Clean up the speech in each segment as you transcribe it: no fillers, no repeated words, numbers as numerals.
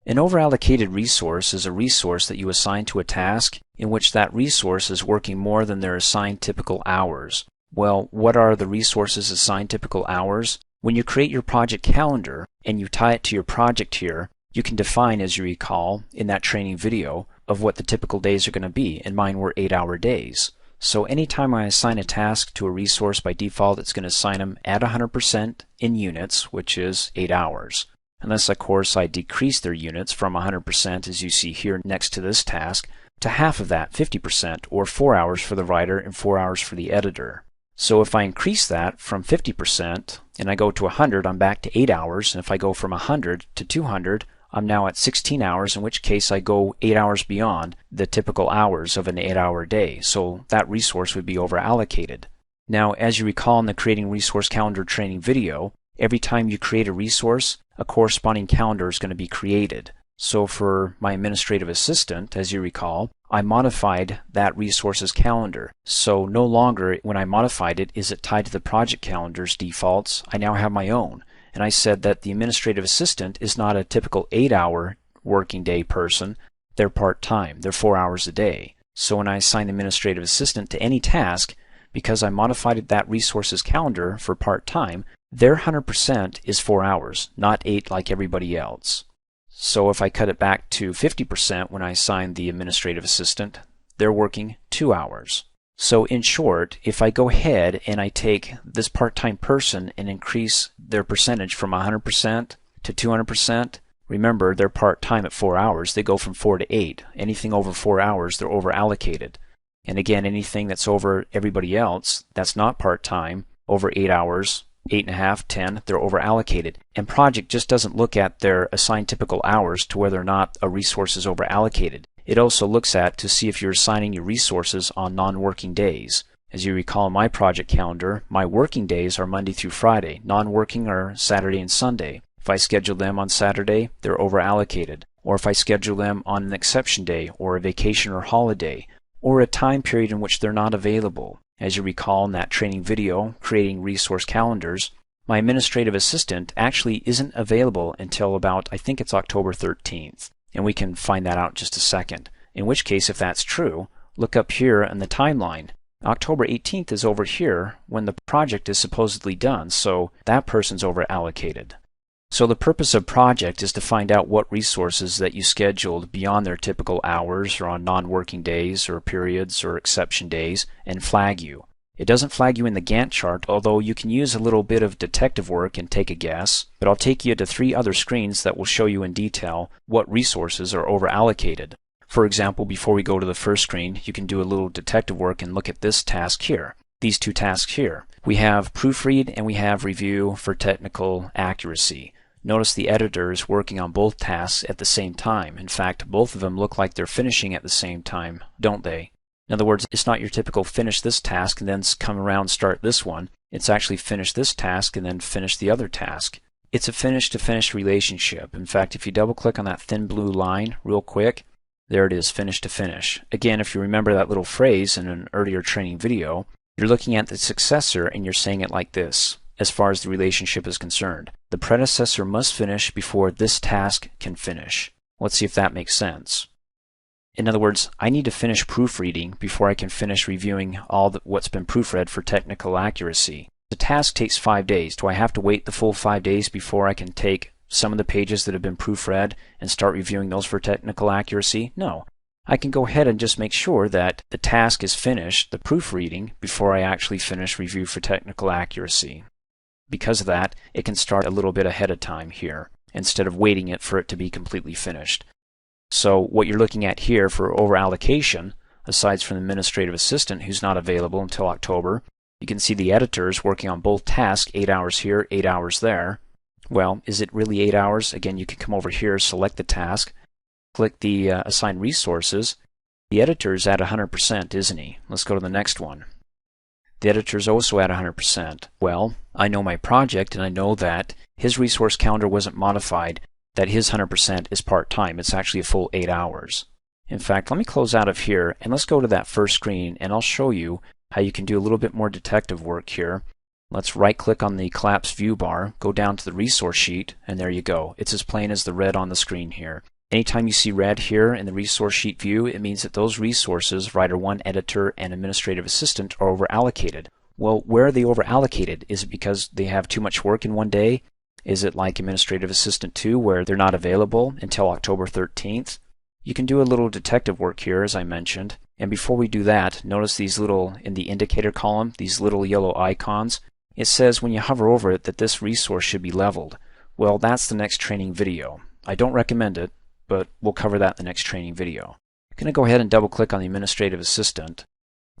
An overallocated resource is a resource that you assign to a task in which that resource is working more than their assigned typical hours. Well, what are the resources assigned typical hours? When you create your project calendar and you tie it to your project here, you can define, as you recall, in that training video, of what the typical days are going to be, and mine were 8-hour days. So anytime I assign a task to a resource, by default it's going to assign them at 100% in units, which is 8 hours. Unless, of course, I decrease their units from 100%, as you see here next to this task, to half of that, 50%, or 4 hours for the writer and 4 hours for the editor. So if I increase that from 50% and I go to 100, I'm back to 8 hours. And if I go from 100 to 200, I'm now at 16 hours, in which case I go 8 hours beyond the typical hours of an 8-hour day. So that resource would be overallocated. Now, as you recall in the Creating Resource Calendar training video, every time you create a resource, a corresponding calendar is going to be created. So for my administrative assistant, as you recall, I modified that resource's calendar. So no longer, when I modified it, is it tied to the project calendar's defaults. I now have my own. And I said that the administrative assistant is not a typical 8-hour working day person. They're part-time. They're 4 hours a day. So when I assign the administrative assistant to any task, because I modified that resource's calendar for part-time, their 100% is 4 hours, not 8 like everybody else. So if I cut it back to 50% when I assign the administrative assistant, they're working 2 hours. So in short, if I go ahead and I take this part-time person and increase their percentage from 100% to 200%, remember they're part-time at 4 hours, they go from 4 to 8. Anything over 4 hours, they're over-allocated. And again, anything that's over everybody else, that's not part-time, over 8 hours, 8.5, 10, they're over-allocated. And Project just doesn't look at their assigned typical hours to whether or not a resource is over-allocated. It also looks at to see if you're assigning your resources on non-working days. As you recall in my project calendar, my working days are Monday through Friday. Non-working are Saturday and Sunday. If I schedule them on Saturday, they're over-allocated. Or if I schedule them on an exception day, or a vacation or holiday, or a time period in which they're not available. As you recall in that training video, Creating Resource Calendars, my administrative assistant actually isn't available until about, I think it's October 13th. And we can find that out in just a second. In which case, if that's true, look up here in the timeline. October 18th is over here when the project is supposedly done, so that person's over-allocated. So the purpose of Project is to find out what resources that you scheduled beyond their typical hours or on non-working days or periods or exception days and flag you. It doesn't flag you in the Gantt chart, although you can use a little bit of detective work and take a guess, but I'll take you to 3 other screens that will show you in detail what resources are over-allocated. For example, before we go to the first screen, you can do a little detective work and look at this task here, these 2 tasks here. We have proofread and we have review for technical accuracy. Notice the editor is working on both tasks at the same time. In fact, both of them look like they're finishing at the same time, don't they? In other words, it's not your typical finish this task and then come around and start this one. It's actually finish this task and then finish the other task. It's a finish-to-finish relationship. In fact, if you double-click on that thin blue line real quick, there it is, finish to finish. Again, if you remember that little phrase in an earlier training video, you're looking at the successor and you're saying it like this. As far as the relationship is concerned, the predecessor must finish before this task can finish. Let's see if that makes sense. In other words, I need to finish proofreading before I can finish reviewing all what's been proofread for technical accuracy. The task takes 5 days. Do I have to wait the full 5 days before I can take some of the pages that have been proofread and start reviewing those for technical accuracy? No. I can go ahead and just make sure that the task is finished, the proofreading, before I actually finish review for technical accuracy. Because of that, it can start a little bit ahead of time here, instead of waiting it for it to be completely finished. So what you're looking at here for overallocation, aside from the administrative assistant who's not available until October, you can see the editors working on both tasks, 8 hours here, 8 hours there. Well, is it really 8 hours? Again, you can come over here, select the task, click the Assign Resources. The editor's at 100%, isn't he? Let's go to the next one. The editor's also at 100%. Well, I know my project and I know that his resource calendar wasn't modified, that his 100% is part-time. It's actually a full 8 hours. In fact, let me close out of here and let's go to that first screen and I'll show you how you can do a little bit more detective work here. Let's right-click on the collapse view bar, go down to the resource sheet, and there you go. It's as plain as the red on the screen here. Anytime you see red here in the resource sheet view, it means that those resources, Writer 1, Editor, and Administrative Assistant, are over-allocated. Well, where are they over-allocated? Is it because they have too much work in one day? Is it like Administrative Assistant 2 where they're not available until October 13th? You can do a little detective work here, as I mentioned. And before we do that, notice these little, in the indicator column, these little yellow icons. It says when you hover over it that this resource should be leveled. Well, that's the next training video. I don't recommend it, but we'll cover that in the next training video. I'm going to go ahead and double click on the Administrative Assistant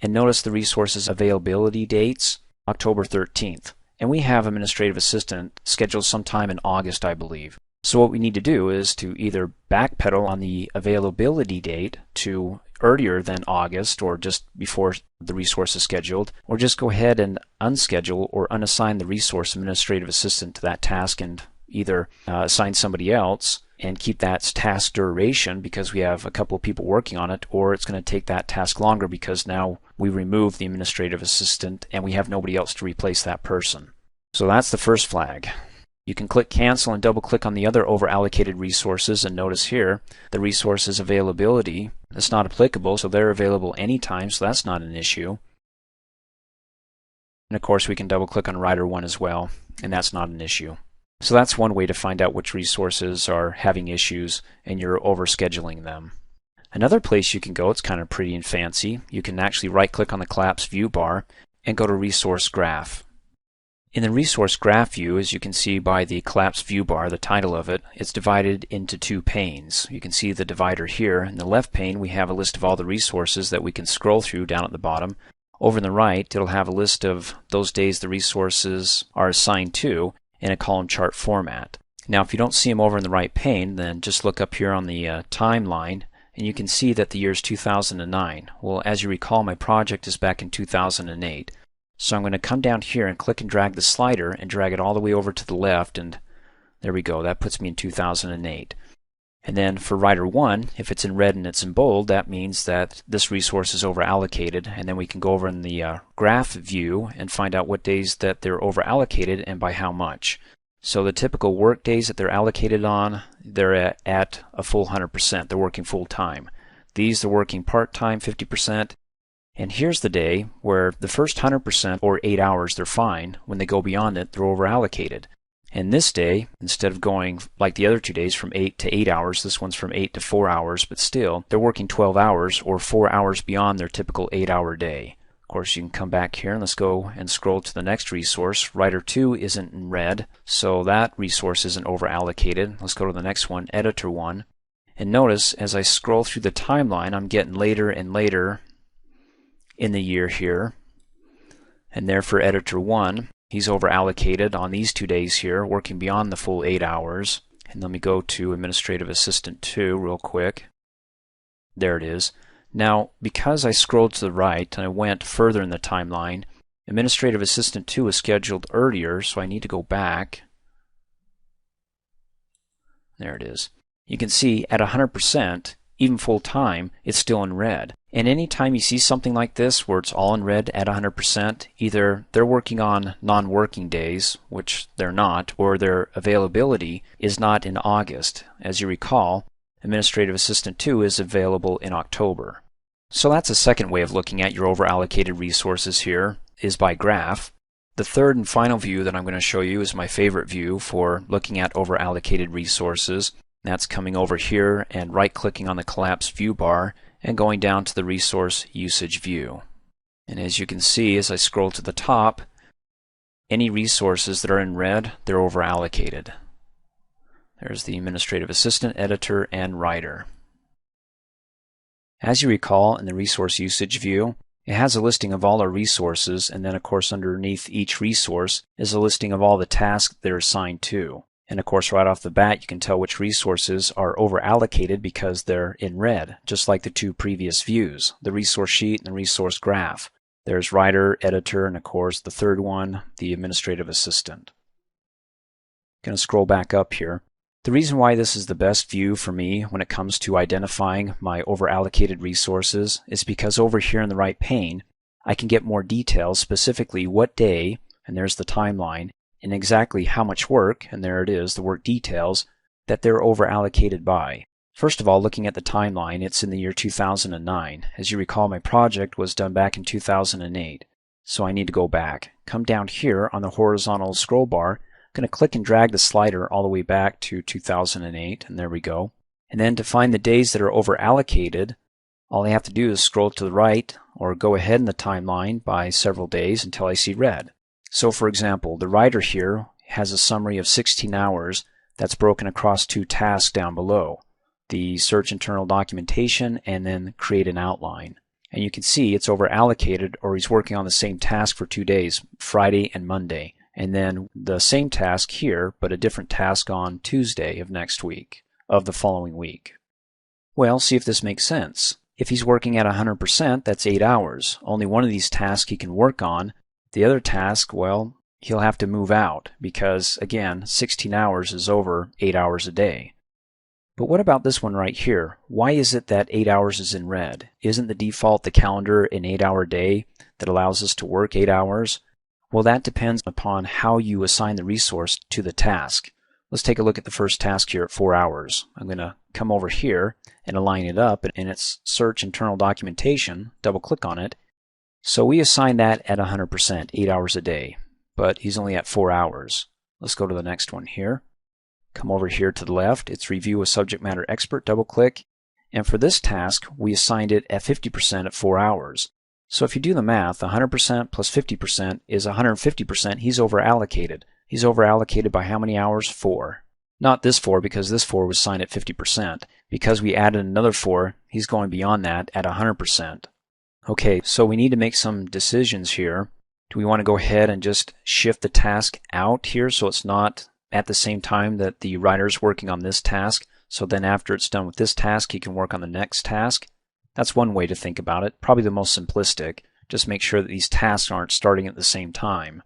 and notice the resources availability dates, October 13th. And we have Administrative Assistant scheduled sometime in August, I believe. So what we need to do is to either backpedal on the availability date to earlier than August or just before the resource is scheduled, or just go ahead and unschedule or unassign the resource Administrative Assistant to that task and either assign somebody else and keep that task duration because we have a couple of people working on it, or it's going to take that task longer because now we remove the Administrative Assistant and we have nobody else to replace that person. So that's the first flag. You can click Cancel and double click on the other over-allocated resources, and notice here the resources availability is not applicable, so they're available anytime, so that's not an issue. And of course we can double click on Writer 1 as well, and that's not an issue. So that's one way to find out which resources are having issues and you're overscheduling them. Another place you can go, it's kind of pretty and fancy, you can actually right-click on the collapse view bar and go to Resource Graph. In the Resource Graph view, as you can see by the collapse view bar, the title of it, it's divided into two panes. You can see the divider here. In the left pane we have a list of all the resources that we can scroll through down at the bottom. Over on the right it'll have a list of those days the resources are assigned to in a column chart format. Now if you don't see them over in the right pane, then just look up here on the timeline and you can see that the year is 2009. Well, as you recall, my project is back in 2008. So I'm going to come down here and click and drag the slider and drag it all the way over to the left, and there we go. That puts me in 2008. And then for Writer 1, if it's in red and it's in bold, that means that this resource is over allocated, and then we can go over in the graph view and find out what days that they're over allocated and by how much. So the typical work days that they're allocated on, they're at a full 100%. They're working full time. These they're working part-time, 50%. And here's the day where the first 100% or 8 hours they're fine. When they go beyond it, they're over allocated. And this day, instead of going like the other 2 days from 8 to 8 hours, this one's from 8 to 4 hours, but still they're working 12 hours or 4 hours beyond their typical 8-hour day. Of course, you can come back here and let's go and scroll to the next resource. Writer 2 isn't in red, so that resource isn't over allocated. Let's go to the next one, Editor 1. And notice as I scroll through the timeline, I'm getting later and later in the year here, and there for Editor 1 he's over allocated on these 2 days here, working beyond the full 8 hours. And let me go to Administrative Assistant 2 real quick. There it is. Now because I scrolled to the right and I went further in the timeline, Administrative Assistant 2 was scheduled earlier, so I need to go back. There it is. You can see at 100%, even full time, it's still in red. And anytime you see something like this where it's all in red at 100%, either they're working on non-working days, which they're not, or their availability is not in August. As you recall, Administrative Assistant 2 is available in October. So that's a second way of looking at your over-allocated resources here, is by graph. The third and final view that I'm going to show you is my favorite view for looking at over-allocated resources. That's coming over here and right-clicking on the collapse view bar and going down to the resource usage view. And as you can see, as I scroll to the top, any resources that are in red, they're over allocated. There's the Administrative Assistant, Editor, and Writer. As you recall, in the resource usage view, it has a listing of all our resources, and then of course underneath each resource is a listing of all the tasks they're assigned to. And of course right off the bat you can tell which resources are over allocated because they're in red, just like the two previous views, the resource sheet and the resource graph. There's Writer, Editor, and of course the third one, the Administrative Assistant. I'm going to scroll back up here. The reason why this is the best view for me when it comes to identifying my over allocated resources is because over here in the right pane I can get more details, specifically what day and there's the timeline, and exactly how much work, and there it is, the work details, that they're over allocated by. First of all, looking at the timeline, it's in the year 2009. As you recall, my project was done back in 2008. So I need to go back. Come down here on the horizontal scroll bar. I'm going to click and drag the slider all the way back to 2008, and there we go. And then to find the days that are over allocated, all I have to do is scroll to the right or go ahead in the timeline by several days until I see red. So for example, the writer here has a summary of 16 hours that's broken across 2 tasks down below. The search internal documentation and then create an outline. And you can see it's over allocated, or he's working on the same task for 2 days, Friday and Monday. And then the same task here, but a different task on Tuesday of next week, of the following week. Well, see if this makes sense. If he's working at 100%, that's 8 hours. Only one of these tasks he can work on. The other task, well, he'll have to move out because, again, 16 hours is over 8 hours a day. But what about this one right here? Why is it that 8 hours is in red? Isn't the default the calendar an 8-hour day that allows us to work 8 hours? Well, that depends upon how you assign the resource to the task. Let's take a look at the first task here at 4 hours. I'm going to come over here and align it up in its search internal documentation, double click on it. So we assign that at 100%, 8 hours a day, but he's only at 4 hours. Let's go to the next one here. Come over here to the left, it's review a subject matter expert, double click, and for this task we assigned it at 50% at 4 hours. So if you do the math, 100% plus 50% is 150%. He's over allocated. He's over allocated by how many hours? 4. Not this 4, because this 4 was assigned at 50%. Because we added another 4, he's going beyond that at 100%. Okay, so we need to make some decisions here. Do we want to go ahead and just shift the task out here so it's not at the same time that the writer's working on this task, so then after it's done with this task he can work on the next task? That's one way to think about it, probably the most simplistic. Just make sure that these tasks aren't starting at the same time.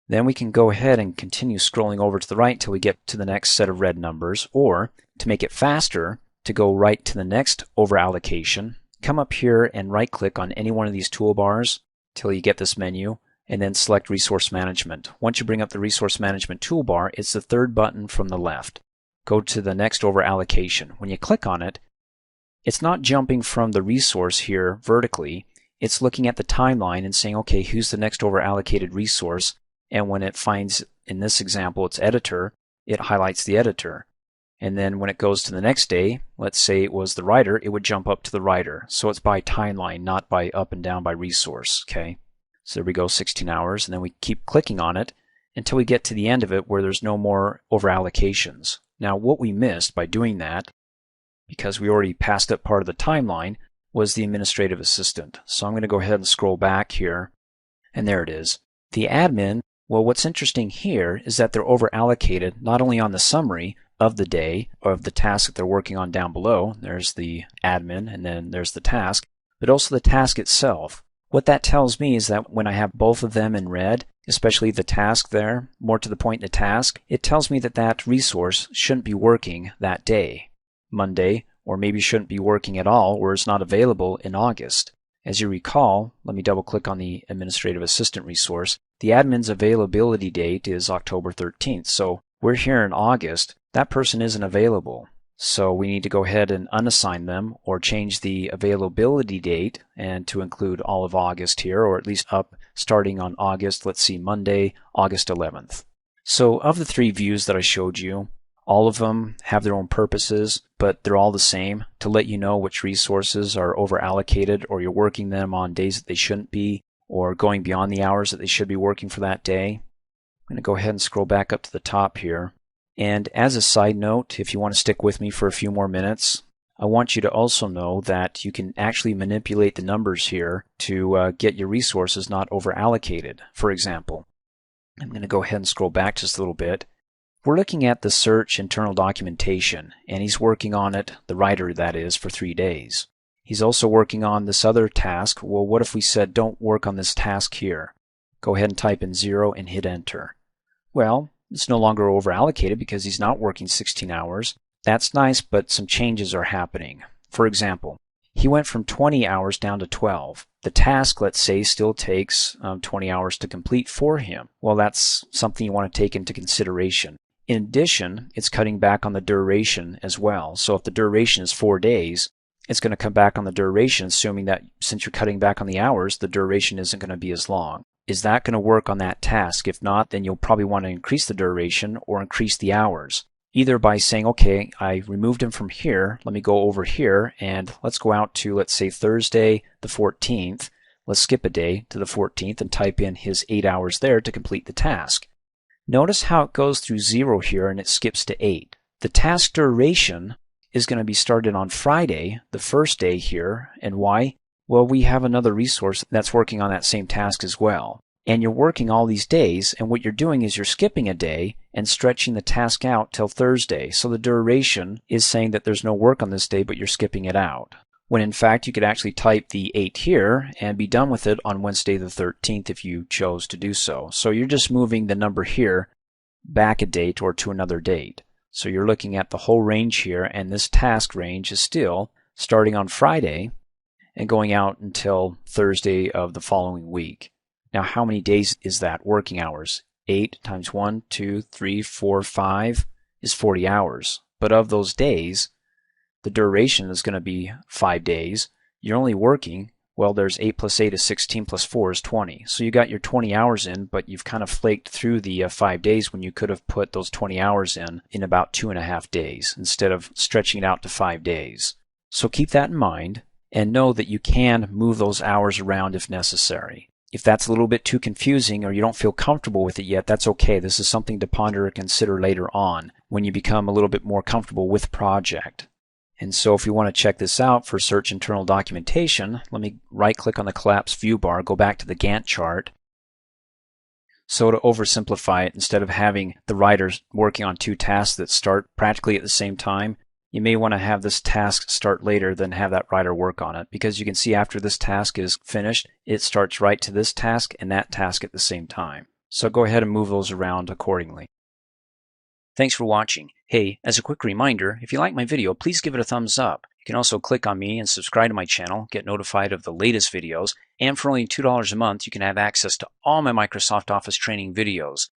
Then we can go ahead and continue scrolling over to the right until we get to the next set of red numbers, or to make it faster, to go right to the next over allocation, come up here and right click on any one of these toolbars till you get this menu, and then select Resource Management. Once you bring up the Resource Management toolbar, it's the third button from the left. Go to the next over allocation. When you click on it, it's not jumping from the resource here vertically. It's looking at the timeline and saying, okay, who's the next over allocated resource? And when it finds, in this example, its editor, it highlights the editor. And then when it goes to the next day, let's say it was the writer, it would jump up to the writer. So it's by timeline, not by up and down by resource. Okay. So there we go, 16 hours, and then we keep clicking on it until we get to the end of it where there's no more over allocations. Now what we missed by doing that, because we already passed up part of the timeline, was the administrative assistant. So I'm going to go ahead and scroll back here, and there it is. The admin, well, what's interesting here is that they're over allocated not only on the summary of the day or of the task that they're working on down below, there's the admin and then there's the task, but also the task itself. What that tells me is that when I have both of them in red, especially the task there, more to the point the task, it tells me that that resource shouldn't be working that day, Monday, or maybe shouldn't be working at all or is not available in August. As you recall, let me double click on the administrative assistant resource. The admin's availability date is October 13th, so we're here in August. That person isn't available. So we need to go ahead and unassign them or change the availability date and to include all of August here, or at least up starting on August, let's see, Monday, August 11th. So of the 3 views that I showed you, all of them have their own purposes, but they're all the same to let you know which resources are over allocated or you're working them on days that they shouldn't be or going beyond the hours that they should be working for that day. I'm going to go ahead and scroll back up to the top here. And as a side note, if you want to stick with me for a few more minutes, I want you to also know that you can actually manipulate the numbers here to get your resources not over allocated. For example, I'm going to go ahead and scroll back just a little bit. We're looking at the search internal documentation, and he's working on it, the writer that is, for 3 days. He's also working on this other task. Well, what if we said don't work on this task here? Go ahead and type in 0 and hit enter. Well, it's no longer over allocated because he's not working 16 hours. That's nice, but some changes are happening. For example, he went from 20 hours down to 12. The task, let's say, still takes 20 hours to complete for him. Well, that's something you want to take into consideration. In addition, it's cutting back on the duration as well. So if the duration is 4 days, it's going to come back on the duration, assuming that since you're cutting back on the hours, the duration isn't going to be as long. Is that going to work on that task? If not, then you'll probably want to increase the duration or increase the hours. Either by saying, okay, I removed him from here, let me go over here, and let's go out to, let's say, Thursday the 14th. Let's skip a day to the 14th and type in his 8 hours there to complete the task. Notice how it goes through 0 here and it skips to 8. The task duration is going to be started on Friday, the first day here. And why? Well, we have another resource that's working on that same task as well. And you're working all these days, and what you're doing is you're skipping a day and stretching the task out till Thursday. So the duration is saying that there's no work on this day, but you're skipping it out. When in fact you could actually type the 8 here and be done with it on Wednesday the 13th if you chose to do so. So you're just moving the number here back a date or to another date. So you're looking at the whole range here, and this task range is still starting on Friday and going out until Thursday of the following week. Now, how many days is that working hours? 8 times 1, 2, 3, 4, 5 is 40 hours. But of those days, the duration is going to be 5 days. You're only working, well, there's 8 plus 8 is 16 plus 4 is 20. So you got your 20 hours in, but you've kind of flaked through the 5 days when you could have put those 20 hours in about 2.5 days instead of stretching it out to 5 days. So keep that in mind and know that you can move those hours around if necessary. If that's a little bit too confusing or you don't feel comfortable with it yet, that's okay. This is something to ponder or consider later on when you become a little bit more comfortable with the project. And so if you want to check this out for search internal documentation, let me right-click on the collapse view bar, go back to the Gantt chart. So to oversimplify it, instead of having the writers working on 2 tasks that start practically at the same time, you may want to have this task start later than have that writer work on it, because you can see after this task is finished, it starts right to this task and that task at the same time. So go ahead and move those around accordingly. Thanks for watching. Hey, as a quick reminder, if you like my video, please give it a thumbs up. You can also click on me and subscribe to my channel, get notified of the latest videos, and for only $2 a month, you can have access to all my Microsoft Office training videos.